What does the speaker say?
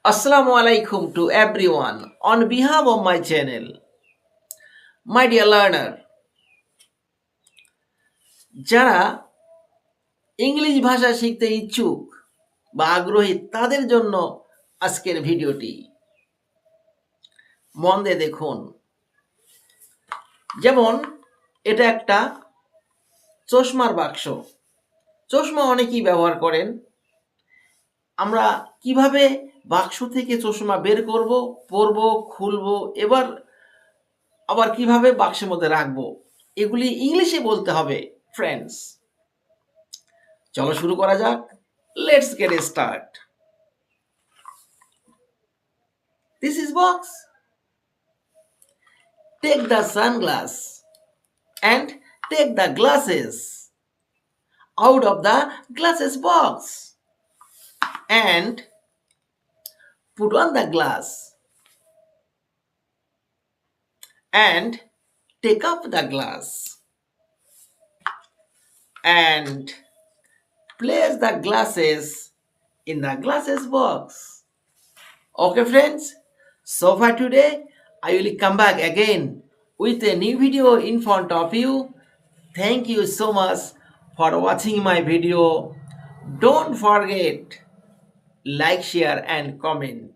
Assalamu alaikum to everyone on behalf of my channel. My dear learner, যারা English ভাষা শিখতে ইচ্ছুক বা আগ্রহী তাদের জন্য আজকের ভিডিওটি মন দিয়ে দেখুন। যেমন এটা একটা চশমার বাক্স। চশমা অনেকেই ব্যবহার করেন। আমরা কিভাবে বাক্স থেকে চশমা বের করব, পরব, খুলব, এবার আবার কিভাবে বাক্সের মধ্যে রাখবো, এগুলি ইংলিশে বলতে হবে ফ্রেন্ডস। চলো শুরু করা যাক। Let's get start. This is box. Take the sunglass and take the glasses out of the glasses box and put on the glass and take up the glass and place the glasses in the glasses box. Okay friends, so far today I will come back again with a new video in front of you. Thank you so much for watching my video. Don't forget like, share and comment.